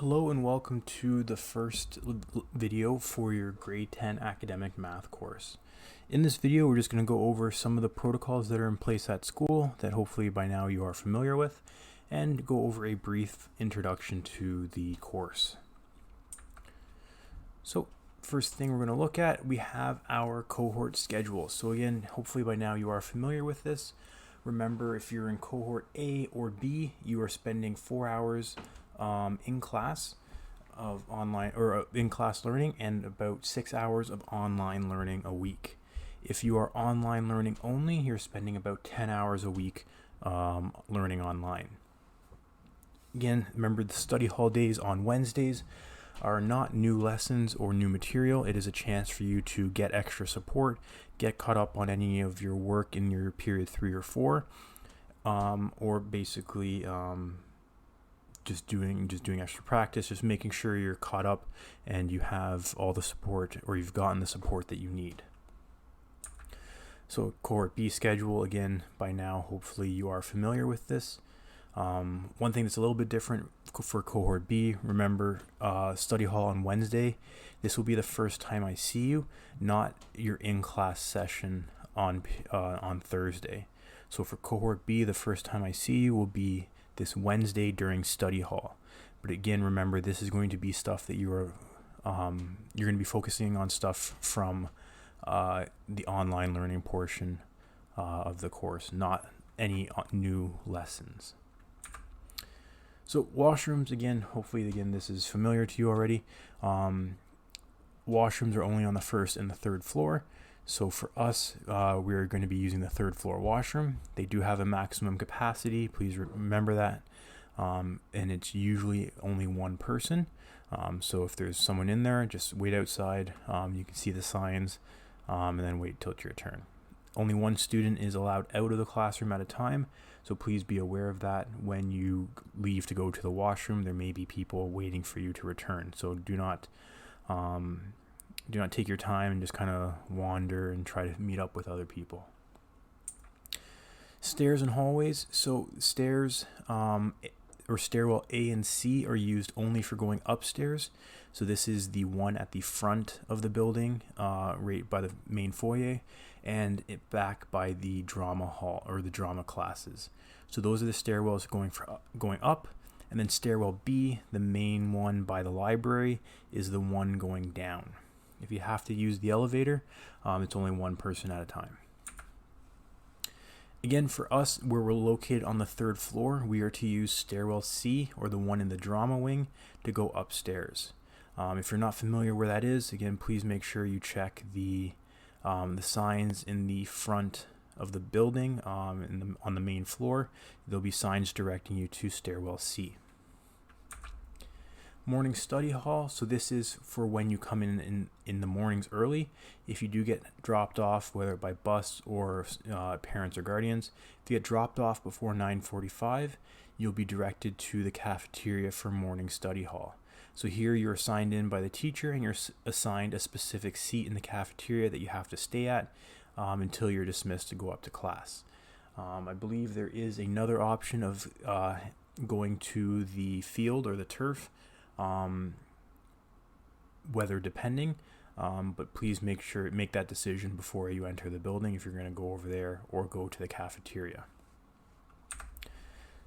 Hello and welcome to the first video for your grade 10 academic math course. In this video, we're just going to go over some of the protocols that are in place at school that hopefully by now you are familiar with, and go over a brief introduction to the course. So first thing we're going to look at, we have our cohort schedule. So again, hopefully by now you are familiar with this. Remember, if you're in cohort A or B, you are spending 4 hours in class of online or in-class learning and about 6 hours of online learning a week. If you are online learning only, you're spending about 10 hours a week learning online. Again, remember the study hall days on Wednesdays are not new lessons or new material. It is a chance for you to get extra support, get caught up on any of your work in your period 3 or 4, or basically just doing extra practice, just making sure you're caught up and you have all the support, or you've gotten the support that you need. So cohort B schedule, again, by now hopefully you are familiar with this. One thing that's a little bit different for cohort B, remember study hall on Wednesday. This will be the first time I see you, not your in-class session on Thursday. So for cohort B, the first time I see you will be this Wednesday during study hall. But again, remember, this is going to be stuff that you're going to be focusing on stuff from the online learning portion of the course, not any new lessons. So washrooms, again, hopefully this is familiar to you already. Washrooms are only on the first and the third floor. So for us, we're going to be using the third floor washroom. They do have a maximum capacity. Please remember that. And it's usually only one person. So if there's someone in there, just wait outside. You can see the signs and then wait till it's your turn. Only one student is allowed out of the classroom at a time. So please be aware of that. When you leave to go to the washroom, there may be people waiting for you to return. So do not take your time and just kind of wander and try to meet up with other people. Stairs and hallways. So stairs or stairwell A and C are used only for going upstairs. So this is the one at the front of the building, right by the main foyer, and it back by the drama hall or the drama classes. So those are the stairwells going up. And then stairwell B, the main one by the library, is the one going down. If you have to use the elevator, it's only one person at a time. Again, for us, where we're located on the third floor, we are to use stairwell C, or the one in the drama wing, to go upstairs. If you're not familiar where that is, again, please make sure you check the signs in the front of the building on the main floor. There'll be signs directing you to stairwell C. Morning study hall. So this is for when you come in the mornings early. If you do get dropped off, whether by bus or parents or guardians, if you get dropped off before 9:45, you'll be directed to the cafeteria for morning study hall. So here you're assigned in by the teacher, and you're assigned a specific seat in the cafeteria that you have to stay at until you're dismissed to go up to class. I believe there is another option of going to the field or the turf, weather depending, but please make that decision before you enter the building if you're going to go over there or go to the cafeteria.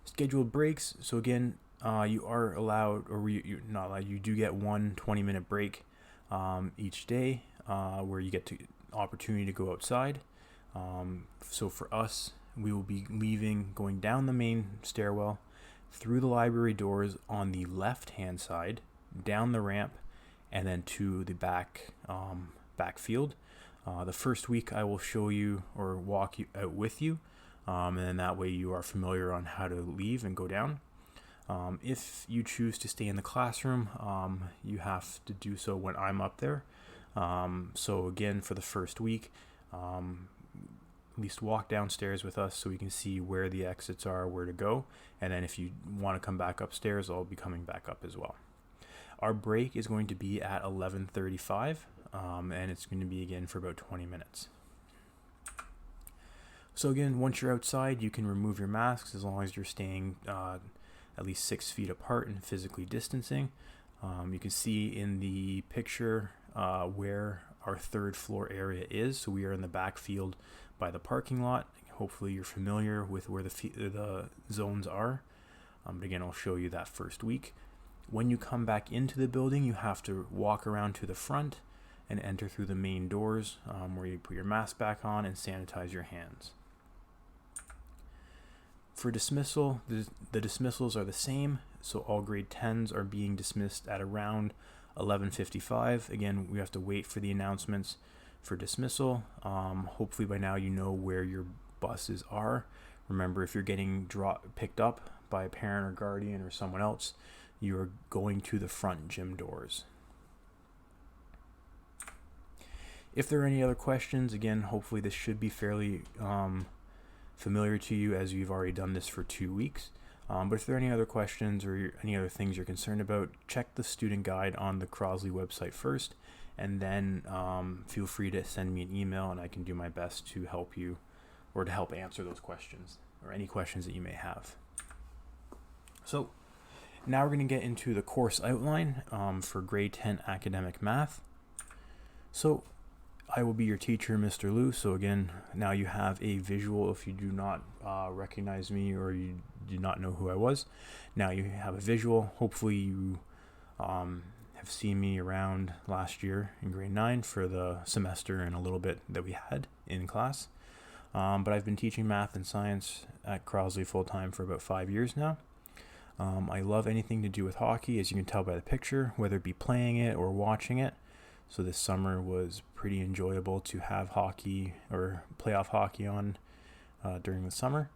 Scheduled breaks. So again, you are allowed, or you're not allowed, you do get one 20-minute break each day where you get to opportunity to go outside. So for us, we will be going down the main stairwell, through the library doors on the left-hand side, down the ramp, and then to the backfield. The first week I will show you or walk you out with you, and then that way you are familiar on how to leave and go down. If you choose to stay in the classroom, you have to do so when I'm up there. So again, for the first week, at least walk downstairs with us so we can see where the exits are, where to go. And then if you want to come back upstairs, I'll be coming back up as well. Our break is going to be at 11:35, and it's going to be again for about 20 minutes. So again, once you're outside, you can remove your masks as long as you're staying at least 6 feet apart and physically distancing. You can see in the picture where our third floor area is. So we are in the backfield by the parking lot. Hopefully you're familiar with where the zones are. But again, I'll show you that first week. When you come back into the building, you have to walk around to the front and enter through the main doors, where you put your mask back on and sanitize your hands. For dismissal, the dismissals are the same. So all grade 10s are being dismissed at around 11:55. Again, we have to wait for the announcements for dismissal. Hopefully by now you know where your buses are. Remember, if you're getting picked up by a parent or guardian or someone else, you're going to the front gym doors. If there are any other questions, again, hopefully this should be fairly familiar to you, as you've already done this for 2 weeks. But if there are any other questions or any other things you're concerned about, check the student guide on the Crosley website first, and then feel free to send me an email and I can do my best to help you, or to help answer those questions or any questions that you may have. So now we're going to get into the course outline for grade 10 academic math. So I will be your teacher, Mr. Liu. So again, now you have a visual. If you do not recognize me or you do not know who I was, now you have a visual. Hopefully you have seen me around last year in grade 9 for the semester and a little bit that we had in class. But I've been teaching math and science at Crosley full-time for about 5 years now. I love anything to do with hockey, as you can tell by the picture, whether it be playing it or watching it. So this summer was pretty enjoyable to have hockey or playoff hockey on during the summer.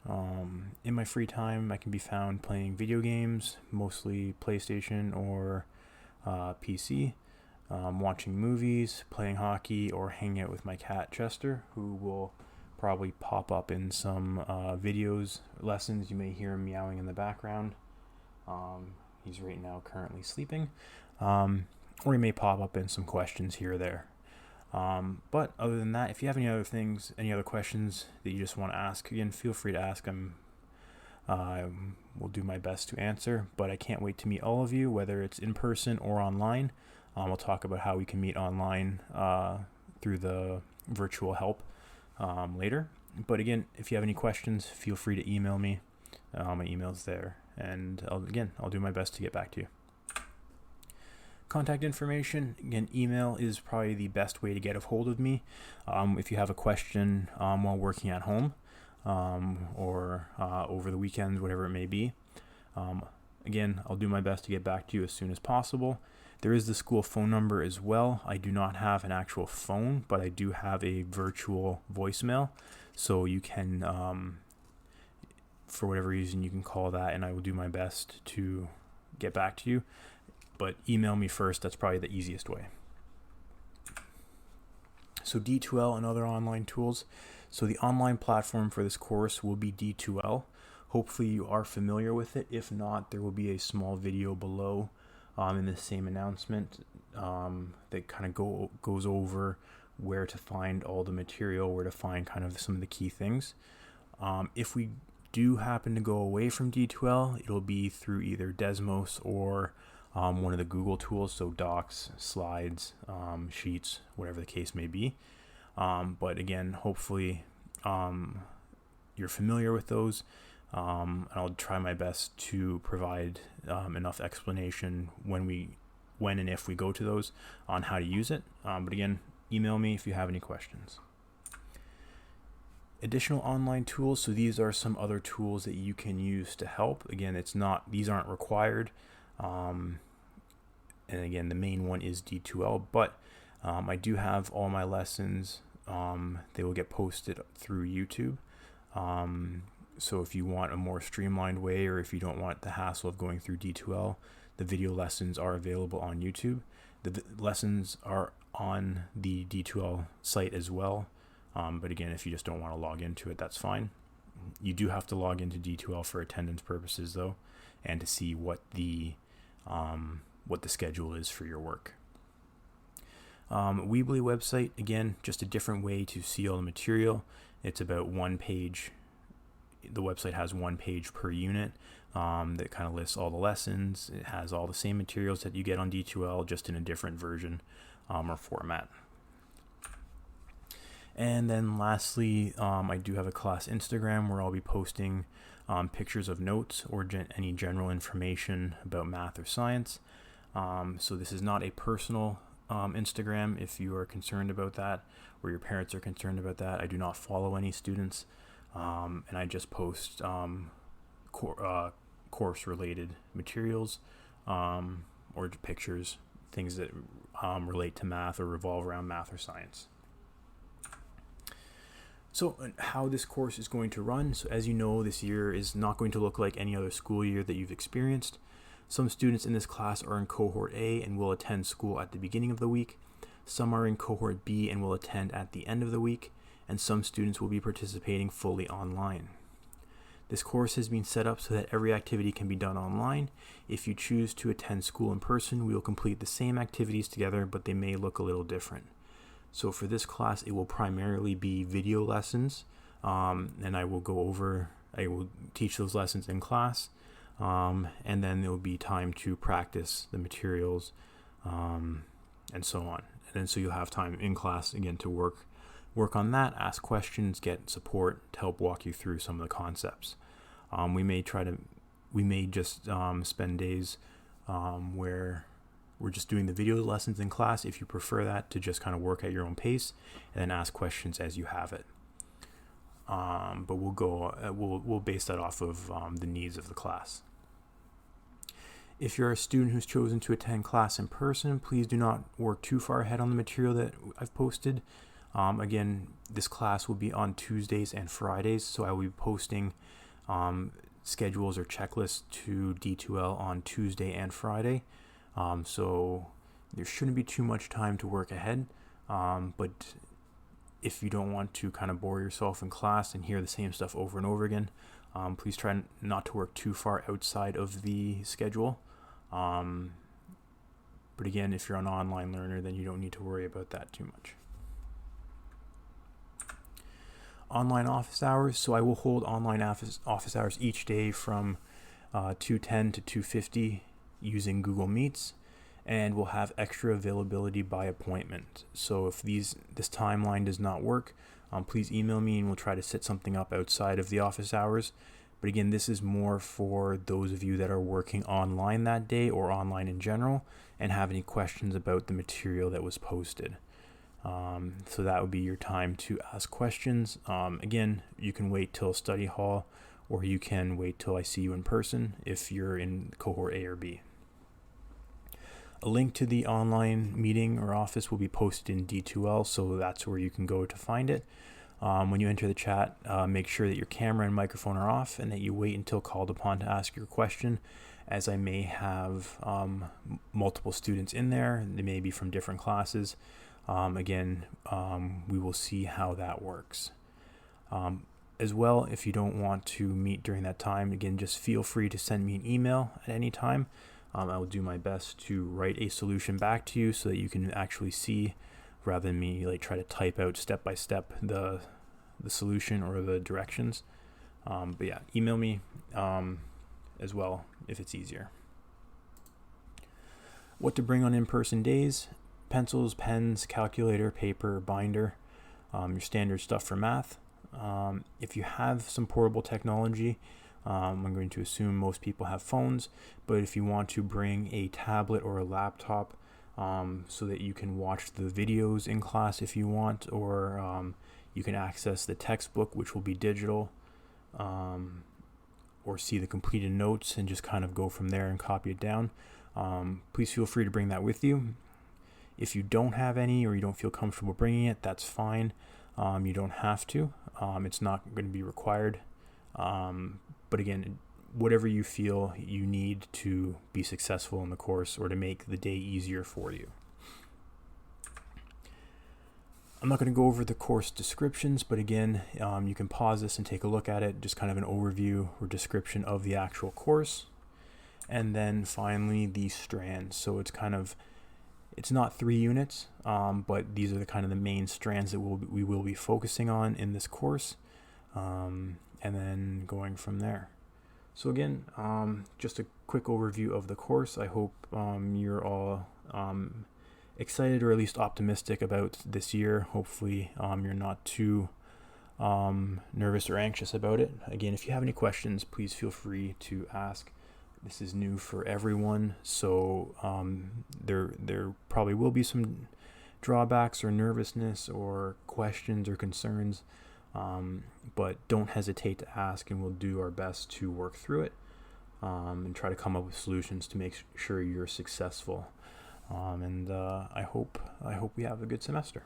In my free time, I can be found playing video games, mostly PlayStation or PC, watching movies, playing hockey, or hanging out with my cat Chester, who will probably pop up in some videos, lessons. You may hear him meowing in the background. He's right now currently sleeping. Or he may pop up in some questions here or there. But other than that, if you have any other things, any other questions that you just want to ask, again, feel free to ask. I will do my best to answer, but I can't wait to meet all of you, whether it's in person or online. We'll talk about how we can meet online through the virtual help later. But again, if you have any questions, feel free to email me. My email's there, and I'll do my best to get back to you. Contact information, again, email is probably the best way to get a hold of me. If you have a question while working at home or over the weekends, whatever it may be. Again, I'll do my best to get back to you as soon as possible. There is the school phone number as well. I do not have an actual phone, but I do have a virtual voicemail. So you can, for whatever reason, you can call that and I will do my best to get back to you. But email me first. That's probably the easiest way. So D2L and other online tools. So the online platform for this course will be D2L. Hopefully you are familiar with it. If not, there will be a small video below in the same announcement that kind of goes over where to find all the material, where to find kind of some of the key things. If we do happen to go away from D2L, it'll be through either Desmos or one of the Google tools, so Docs, Slides, Sheets, whatever the case may be. But again, hopefully you're familiar with those. And I'll try my best to provide enough explanation when and if we go to those on how to use it. But again, email me if you have any questions. Additional online tools. So these are some other tools that you can use to help. Again, these aren't required. And again, the main one is D2L, but I do have all my lessons. They will get posted through YouTube. So if you want a more streamlined way, or if you don't want the hassle of going through D2L, the video lessons are available on YouTube. The lessons are on the D2L site as well. But again, if you just don't want to log into it, that's fine. You do have to log into D2L for attendance purposes though, and to see what the schedule is for your work. Weebly website, again, just a different way to see all the material. It's about one page the website has one page per unit that kind of lists all the lessons. It has all the same materials that you get on D2L, just in a different version or format. And then lastly, I do have a class Instagram where I'll be posting pictures of notes or any general information about math or science. So this is not a personal Instagram if you are concerned about that, or your parents are concerned about that. I do not follow any students, and I just post course related materials or pictures, things that relate to math or revolve around math or science. So how this course is going to run. So as you know, this year is not going to look like any other school year that you've experienced. Some students in this class are in cohort A and will attend school at the beginning of the week. Some are in cohort B and will attend at the end of the week. And some students will be participating fully online. This course has been set up so that every activity can be done online. If you choose to attend school in person, we will complete the same activities together, but they may look a little different. So for this class, it will primarily be video lessons, and I will teach those lessons in class, and then there will be time to practice the materials, and so on. And then so you'll have time in class again to work on that, ask questions, get support to help walk you through some of the concepts. We may just spend days where we're just doing the video lessons in class, if you prefer that, to just kind of work at your own pace and then ask questions as you have it. But we'll base that off of the needs of the class. If you're a student who's chosen to attend class in person, please do not work too far ahead on the material that I've posted. Again, this class will be on Tuesdays and Fridays, so I will be posting schedules or checklists to D2L on Tuesday and Friday. So there shouldn't be too much time to work ahead, but if you don't want to kind of bore yourself in class and hear the same stuff over and over again, please try not to work too far outside of the schedule. But again, if you're an online learner, then you don't need to worry about that too much. Online office hours. So I will hold online office hours each day from 2:10 to 2:50 using Google Meets, and we'll have extra availability by appointment. So if this timeline does not work, please email me and we'll try to set something up outside of the office hours. But again, this is more for those of you that are working online that day or online in general and have any questions about the material that was posted. So that would be your time to ask questions. Again, you can wait till study hall, or you can wait till I see you in person if you're in cohort A or B. A link to the online meeting or office will be posted in D2L, so that's where you can go to find it. When you enter the chat, make sure that your camera and microphone are off and that you wait until called upon to ask your question, as I may have multiple students in there. They may be from different classes. Again, we will see how that works. As well, if you don't want to meet during that time, again, just feel free to send me an email at any time. I will do my best to write a solution back to you so that you can actually see, rather than me try to type out step by step the solution or the directions. But yeah, email me as well if it's easier. What to bring on in-person days: pencils, pens, calculator, paper, binder, your standard stuff for math. If you have some portable technology, I'm going to assume most people have phones, but if you want to bring a tablet or a laptop so that you can watch the videos in class if you want, or you can access the textbook, which will be digital, or see the completed notes and just kind of go from there and copy it down, please feel free to bring that with you. If you don't have any, or you don't feel comfortable bringing it, that's fine. You don't have to. It's not going to be required. But again, whatever you feel you need to be successful in the course or to make the day easier for you. I'm not going to go over the course descriptions, but again, you can pause this and take a look at it, just kind of an overview or description of the actual course. And then finally, the strands. So it's not 3 units, but these are the kind of the main strands that we will be focusing on in this course. and then going from there. So again, just a quick overview of the course. I hope you're all excited or at least optimistic about this year. Hopefully you're not too nervous or anxious about it. Again, if you have any questions, please feel free to ask. This is new for everyone, so there probably will be some drawbacks or nervousness or questions or concerns, but don't hesitate to ask, and we'll do our best to work through it and try to come up with solutions to make sure you're successful. I hope we have a good semester.